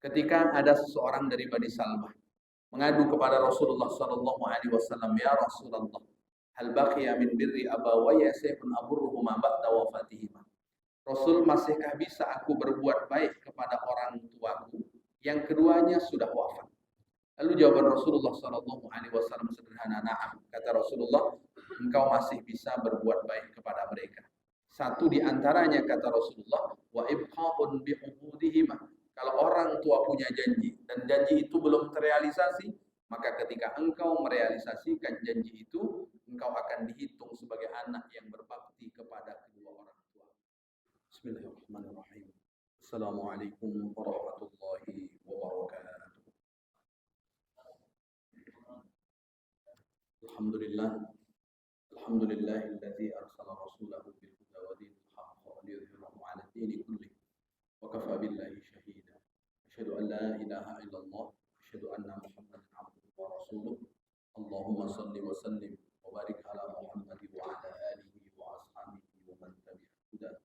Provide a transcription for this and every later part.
Ketika ada seseorang dari Bani Salmah mengadu kepada Rasulullah sallallahu alaihi wasallam, "Ya Rasulullah, hal baqiya min birri abawayya shay'un aburruhuma ba'da wafatihima?" Rasul, masihkah bisa aku berbuat baik kepada orang tuaku yang keduanya sudah wafat? Lalu jawaban Rasulullah sallallahu alaihi wasallam sederhana, "Na'am." Kata Rasulullah, "Engkau masih bisa berbuat baik kepada mereka. Satu di antaranya," kata Rasulullah, "wa ibqa'un bi uhudihima." Kalau orang tua punya janji dan janji itu belum terrealisasi, maka ketika engkau merealisasikan janji itu, engkau akan dihitung sebagai anak yang berbakti kepada kedua orang tua. Bismillahirrahmanirrahim. Assalamualaikum warahmatullahi wabarakatuh. Alhamdulillah. Alhamdulillahilladzi arsala rasulahu bil huda wa dinil haqq liyudhhirahu 'ala ad-dini kullih. Wa kafa billahi shahida. Asyhadu an la ilaha illallah wa asyhadu anna Muhammadan 'abduhu wa rasuluh. Allahumma shalli wa sallim wa barik ala Muhammad wa ala alihi wa ashabihi wa man tabi'ahu huda.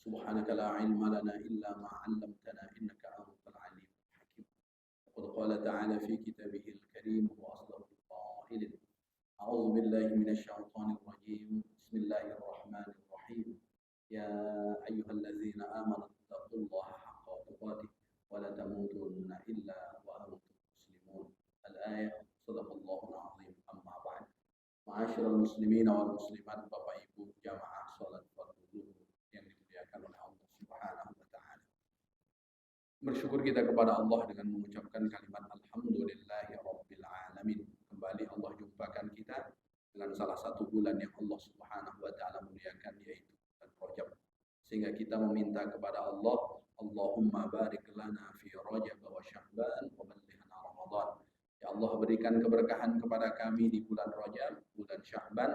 Subhanaka la 'ilma lana illa ma 'allamtana innaka antal 'alimul hakim. Qad qala ta'ala fi kitabihil karim wa asdaqul qa'ilin. A'udzu billahi minasy syaithanir rajim. Bismillahirrahmanirrahim. Ya ayyuhalladzina amanu taqullaha haqqa tuqatih wa la tamutunna illa wa antum muslimun. Al-ayah. Shadaqallahul azim. Amma ba'd. Ma'asyiral muslimin wal muslimat, Bapak Ibu jamaah salat fardu zuhur yang dimuliakan oleh Allah Subhanahu wa taala. Bersyukur kita kepada Allah dengan mengucapkan kalimat alhamdulillahi rabbil alamin. Kembali Allah jumpakan kita dengan salah satu bulan yang Allah Subhanahu wa taala muliakan, yaitu bulan Rajab. Sehingga kita meminta kepada Allah, Allahumma barik lana fi Rajab wa Sya'ban wa ballighna Ramadan. Ya Allah, berikan keberkahan kepada kami di bulan Rajab, bulan Sya'ban,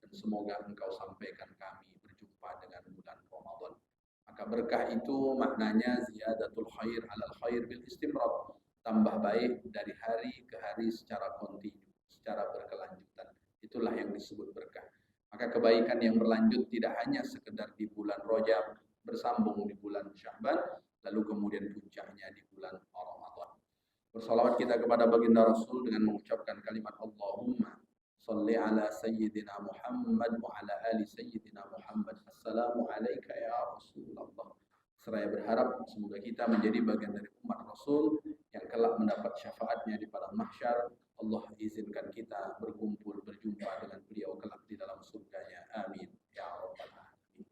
dan semoga Engkau sampaikan kami berjumpa dengan bulan Ramadan. Maka berkah itu maknanya ziyadatul khair alal khair bil istimrar, tambah baik dari hari ke hari secara kontinu, secara berkelanjutan. Itulah yang disebut berkah. Maka kebaikan yang berlanjut tidak hanya sekedar di bulan Rajab, bersambung di bulan Sya'ban, lalu kemudian puncaknya di bulan Ramadan. Bersalawat kita kepada baginda Rasul dengan mengucapkan kalimat Allahumma shalli ala sayyidina Muhammad wa ala ali sayyidina Muhammad. Assalamu alayka ya Rasulullah. Seraya berharap semoga kita menjadi bagian dari umat Rasul yang kelak mendapat syafaatnya di padang mahsyar. Allah izinkan kita berkumpul berjumpa dengan beliau kelak di dalam surganya. Amin ya rabbal alamin.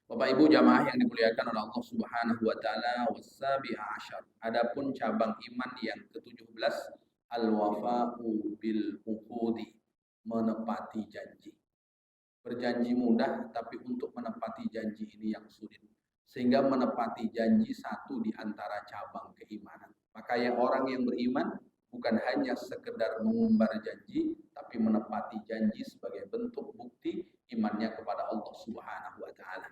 Bapak Ibu jamaah yang dimuliakan oleh Allah Subhanahu wa taala, wasabi'a asyar. Adapun cabang iman yang ke-17, al-wafa'u bil uqudi, menepati janji. Berjanji mudah, tapi untuk menepati janji ini yang sulit. Sehingga menepati janji satu di antara cabang keimanan. Maka orang yang beriman bukan hanya sekedar mengumbar janji, tapi menepati janji sebagai bentuk bukti imannya kepada Allah Subhanahu wa taala.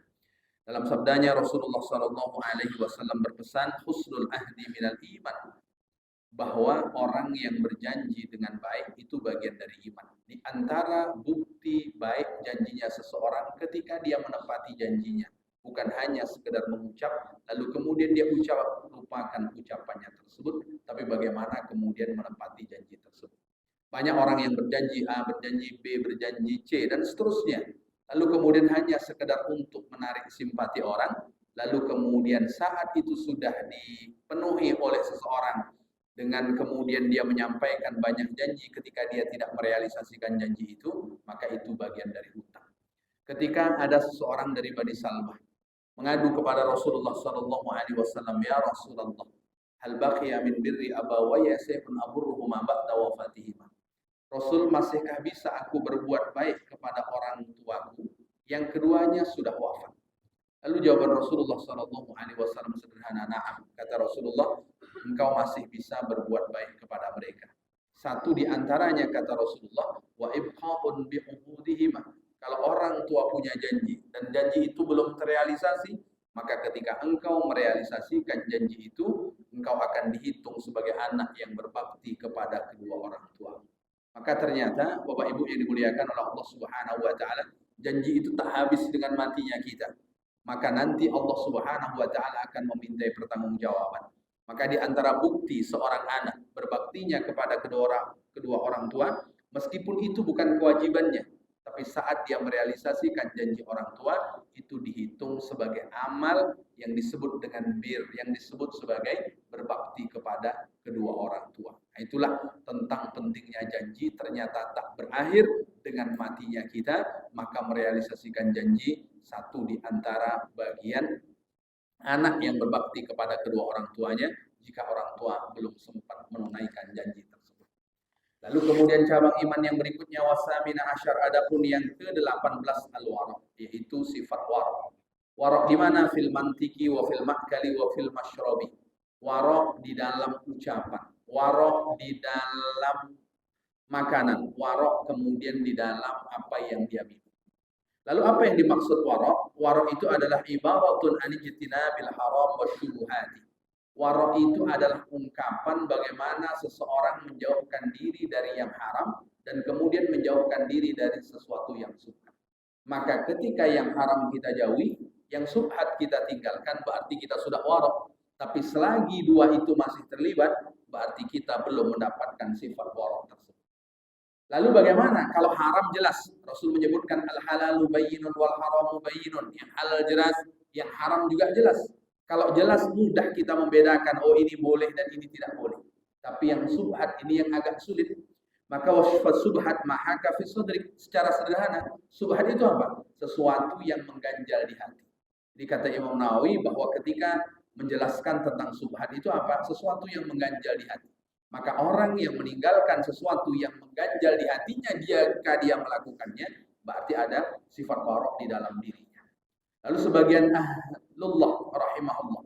Dalam sabdanya Rasulullah sallallahu alaihi wasallam berpesan, husnul ahdi minal iman, bahwa orang yang berjanji dengan baik itu bagian dari iman. Di antara bukti baik janjinya seseorang ketika dia menepati janjinya, bukan hanya sekedar mengucap lalu kemudian dia lupakan ucapannya tersebut, tapi bagaimana kemudian menepati janji tersebut. Banyak orang yang berjanji A, berjanji B, berjanji C, dan seterusnya. Lalu kemudian hanya sekedar untuk menarik simpati orang, lalu kemudian saat itu sudah dipenuhi oleh seseorang, dengan kemudian dia menyampaikan banyak janji, ketika dia tidak merealisasikan janji itu, maka itu bagian dari hutang. Ketika ada seseorang dari Bani Salmah mengadu kepada Rasulullah sallallahu alaihi wasallam, "Ya Rasulullah, hal baqiya min birri abawayya shay'un aburruhuma ba'da wafatihima?" Rasul, masihkah bisa aku berbuat baik kepada orang tuaku yang keduanya sudah wafat? Lalu jawaban Rasulullah sallallahu alaihi wasallam sederhana, "Na'am." Kata Rasulullah, engkau masih bisa berbuat baik kepada mereka. Satu di antaranya, kata Rasulullah, wa ibqa'un bi uhudihima. Kalau orang tua punya janji dan janji itu belum terrealisasi, maka ketika engkau merealisasikan janji itu, engkau akan dihitung sebagai anak yang berbakti kepada kedua orang tua. Maka ternyata Bapak Ibu yang dimuliakan oleh Allah Subhanahu wa taala, janji itu tak habis dengan matinya kita. Maka nanti Allah Subhanahu wa taala akan memintai pertanggungjawaban. Maka di antara bukti seorang anak berbaktinya kepada kedua orang tua, meskipun itu bukan kewajibannya, tapi saat dia merealisasikan janji orang tua, itu dihitung sebagai amal yang disebut dengan bir, yang disebut sebagai berbakti kepada kedua orang tua. Nah, itulah tentang pentingnya janji, ternyata tak berakhir dengan matinya kita, maka merealisasikan janji satu di antara bagian anak yang berbakti kepada kedua orang tuanya jika orang tua belum sempat menunaikan janji tersebut. Lalu kemudian cabang iman yang berikutnya wasamina asyar, adapun yang ke-18 al-wara', yaitu sifat wara'. Wara' di mana? Fil mantiki wa fil ma'kali wa fil masyrabi. Wara' di dalam ucapan, wara' di dalam makanan, wara' kemudian di dalam apa yang dia minum. Lalu apa yang dimaksud wara'? Wara' itu adalah ibaratun an ijtinabil haram wa syubuhati. Wara' itu adalah ungkapan bagaimana seseorang menjauhkan diri dari yang haram dan kemudian menjauhkan diri dari sesuatu yang subhat. Maka ketika yang haram kita jauhi, yang subhat kita tinggalkan, berarti kita sudah wara'. Tapi selagi dua itu masih terlibat, berarti kita belum mendapatkan sifat wara' tersebut. Lalu bagaimana? Kalau haram jelas, Rasul menyebutkan al-halalu bayyinun wal haramu bayyinun. Yang halal jelas, yang haram juga jelas. Kalau jelas mudah kita membedakan, oh ini boleh dan ini tidak boleh. Tapi yang subhat ini yang agak sulit. Maka wasfat subhat mahaka fi sadrik. Secara sederhana, subhat itu apa? Sesuatu yang mengganjal di hati. Jadi kata Imam Nawawi bahwa ketika menjelaskan tentang subhat itu apa? Sesuatu yang mengganjal di hati. Maka orang yang meninggalkan sesuatu yang mengganjal di hatinya, jika dia melakukannya, berarti ada sifat wara' di dalam dirinya. Lalu sebagian ahlullah rahimahullah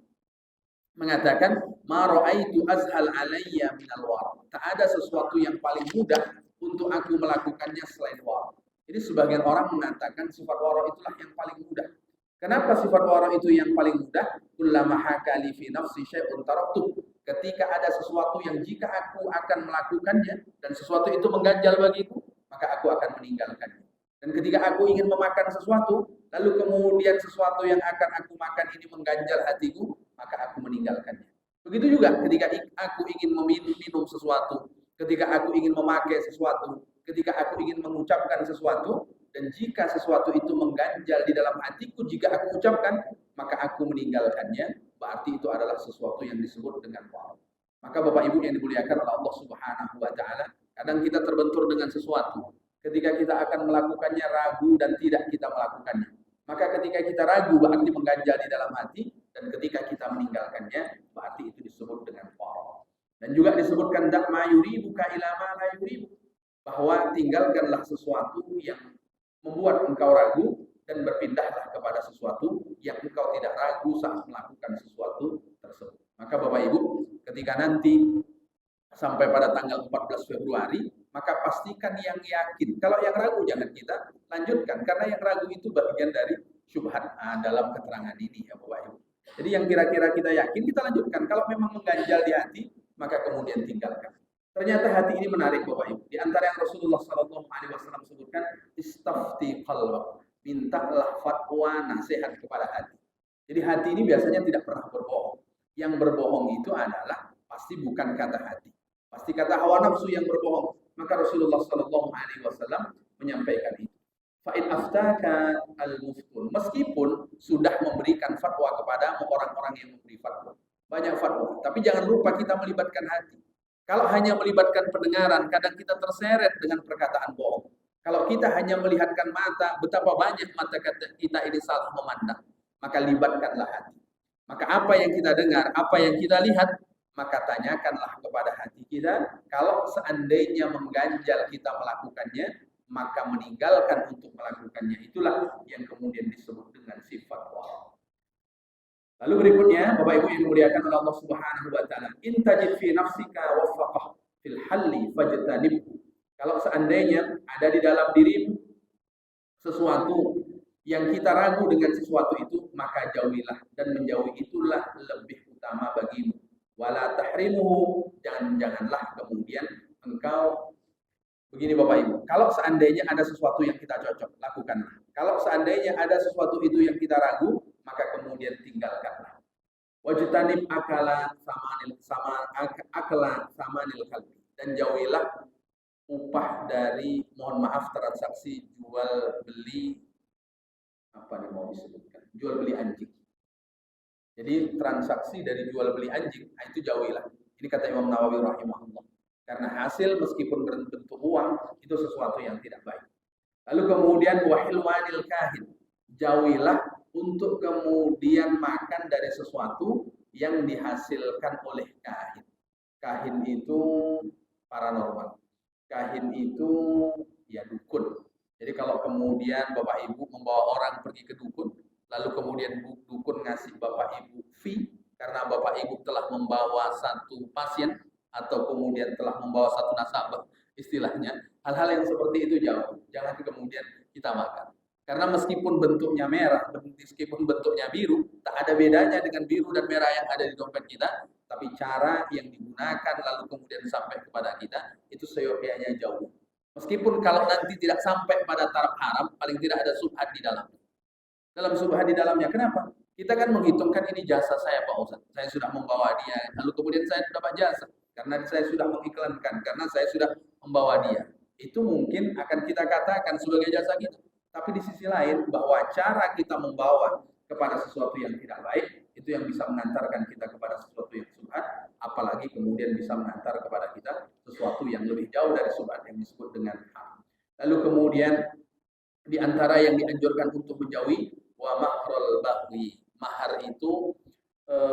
mengatakan, ma ra'aitu azhal alayya minal wara'. Tak ada sesuatu yang paling mudah untuk aku melakukannya selain wara'. Jadi sebagian orang mengatakan sifat wara' itulah yang paling mudah. Kenapa sifat wara' itu yang paling mudah? Kullama hakali fi nafsi syai'un taraktuh. Ketika ada sesuatu yang jika aku akan melakukannya dan sesuatu itu mengganjal bagiku, maka aku akan meninggalkannya. Dan ketika aku ingin memakan sesuatu, lalu kemudian sesuatu yang akan aku makan ini mengganjal hatiku, maka aku meninggalkannya. Begitu juga ketika aku ingin minum sesuatu, ketika aku ingin memakai sesuatu, ketika aku ingin mengucapkan sesuatu, dan jika sesuatu itu mengganjal di dalam hatiku jika aku ucapkan, maka aku meninggalkannya. Berarti itu adalah sesuatu yang disebut dengan wara'. Maka Bapak Ibu yang dimuliakan oleh Allah Subhanahu wa taala, kadang kita terbentur dengan sesuatu. Ketika kita akan melakukannya ragu dan tidak kita melakukannya. Maka ketika kita ragu berarti mengganjal di dalam hati, dan ketika kita meninggalkannya berarti itu disebut dengan wara'. Dan juga disebutkan dak ma yuribuka ila ma la yuribu, bahwa tinggalkanlah sesuatu yang membuat engkau ragu dan berpindahlah kepada sesuatu yang engkau tidak ragu saat melakukan sesuatu tersebut. Maka Bapak Ibu, ketika nanti sampai pada tanggal 14 Februari, maka pastikan yang yakin. Kalau yang ragu jangan kita lanjutkan, karena yang ragu itu bagian dari syubhat dalam keterangan ini ya Bapak Ibu. Jadi yang kira-kira kita yakin kita lanjutkan. Kalau memang mengganjal di hati, maka kemudian tinggalkan. Ternyata hati ini menarik Bapak Ibu. Di antara yang Rasulullah SAW sebutkan, istafti qalbak. Mintalah fatwa nasihat kepada hati. Jadi hati ini biasanya tidak pernah berbohong. Yang berbohong itu adalah pasti bukan kata hati, pasti kata hawa nafsu yang berbohong. Maka Rasulullah SAW menyampaikan itu. Fa'in aftaka al-muftun, meskipun sudah memberikan fatwa kepada orang-orang yang memberi fatwa, banyak fatwa, tapi jangan lupa kita melibatkan hati. Kalau hanya melibatkan pendengaran, kadang kita terseret dengan perkataan bohong. Kalau kita hanya melihatkan mata, betapa banyak mata kita ini salah memandang. Maka libatkanlah hati. Maka apa yang kita dengar, apa yang kita lihat, maka tanyakanlah kepada hati kita. Kalau seandainya mengganjal kita melakukannya, maka meninggalkan untuk melakukannya. Itulah yang kemudian disebut dengan sifat wara'. Lalu berikutnya, Bapak Ibu yang dimuliakan oleh Allah Subhanahu wa taala, in tajid fi nafsika waffaqah fil halli fajtanibhu. Kalau seandainya ada di dalam dirimu sesuatu yang kita ragu dengan sesuatu itu, maka jauhilah, dan menjauhi itulah lebih utama bagimu. Wala tahrimuhu, janganlah kemudian engkau begini Bapak Ibu. Kalau seandainya ada sesuatu yang kita cocok, lakukanlah. Kalau seandainya ada sesuatu itu yang kita ragu, maka kemudian tinggalkanlah. Wajtanib akala samanil kalbi, dan jauhilah upah dari, mohon maaf, transaksi jual beli, apa nih mau disebutkan, jual beli anjing. Jadi transaksi dari jual beli anjing, itu jauhilah. Ini kata Imam Nawawi rahimahullah. Karena hasil meskipun berbentuk uang itu sesuatu yang tidak baik. Lalu kemudian wahilwanil kahin, jauhilah untuk kemudian makan dari sesuatu yang dihasilkan oleh kahin. Kahin itu paranormal. Kahin itu ya dukun. Jadi kalau kemudian Bapak Ibu membawa orang pergi ke dukun, lalu kemudian dukun ngasih Bapak Ibu fee karena Bapak Ibu telah membawa satu pasien atau kemudian telah membawa satu nasabah, istilahnya, hal-hal yang seperti itu jauh. Jangan kemudian kita makan. Karena meskipun bentuknya merah, meskipun bentuknya biru, tak ada bedanya dengan biru dan merah yang ada di dompet kita, tapi cara yang digunakan lalu kemudian sampai kepada kita, itu seyogyanya jauh. Meskipun kalau nanti tidak sampai pada taraf haram, paling tidak ada subhat di dalamnya. Dalam subhat di dalamnya, kenapa? Kita kan menghitungkan ini jasa saya Pak Ustaz. Saya sudah membawa dia, lalu kemudian saya dapat jasa. Karena saya sudah mengiklankan, karena saya sudah membawa dia. Itu mungkin akan kita katakan sebagai jasa kita. Tapi di sisi lain, bahwa cara kita membawa kepada sesuatu yang tidak baik, itu yang bisa mengantarkan kita kepada sesuatu yang subhat, apalagi kemudian bisa mengantar kepada kita sesuatu yang lebih jauh dari subhat yang disebut dengan haram. Lalu kemudian di antara yang dianjurkan untuk menjauhi wa mahrul bahwi, mahar itu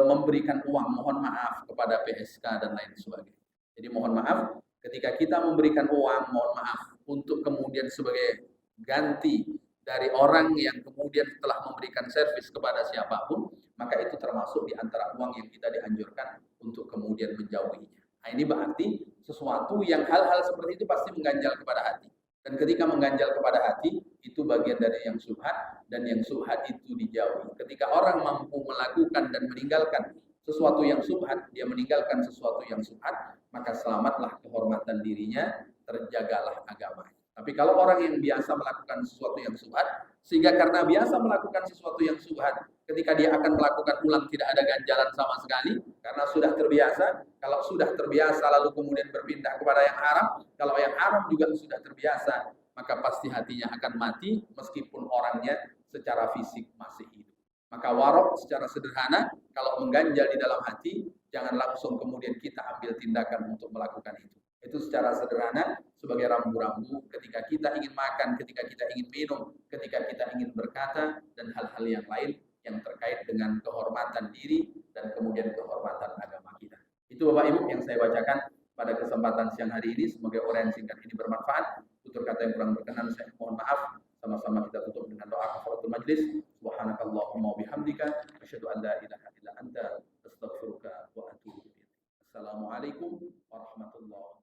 memberikan uang, mohon maaf, kepada PSK dan lain sebagainya. Jadi mohon maaf, ketika kita memberikan uang, mohon maaf, untuk kemudian sebagai ganti dari orang yang kemudian telah memberikan servis kepada siapapun, maka itu termasuk di antara uang yang kita dianjurkan untuk kemudian menjauhinya. Nah, ini berarti sesuatu yang hal-hal seperti itu pasti mengganjal kepada hati. Dan ketika mengganjal kepada hati, itu bagian dari yang subhat, dan yang subhat itu dijauhi. Ketika orang mampu melakukan dan meninggalkan sesuatu yang subhat, dia meninggalkan sesuatu yang subhat, maka selamatlah kehormatan dirinya, terjagalah agamanya. Tapi kalau orang yang biasa melakukan sesuatu yang subhat, sehingga karena biasa melakukan sesuatu yang subhat, ketika dia akan melakukan ulang tidak ada ganjalan sama sekali, karena sudah terbiasa. Kalau sudah terbiasa lalu kemudian berpindah kepada yang haram, kalau yang haram juga sudah terbiasa, maka pasti hatinya akan mati meskipun orangnya secara fisik masih hidup. Maka warok secara sederhana, kalau mengganjal di dalam hati, jangan langsung kemudian kita ambil tindakan untuk melakukan itu. Itu secara sederhana sebagai rambu-rambu ketika kita ingin makan, ketika kita ingin minum, ketika kita ingin berkata, dan hal-hal yang lain yang terkait dengan kehormatan diri dan kemudian kehormatan agama kita. Itu Bapak Ibu yang saya bacakan pada kesempatan siang hari ini. Semoga uraian singkat ini bermanfaat. Tutur kata yang kurang berkenan saya mohon maaf. Sama-sama kita tutup dengan doa kafaratul majlis. Subhanakallahumma bihamdika asyhadu an la ilaha illa anta astaghfiruka wa atubu ilaik. Assalamualaikum warahmatullahi wabarakatuh.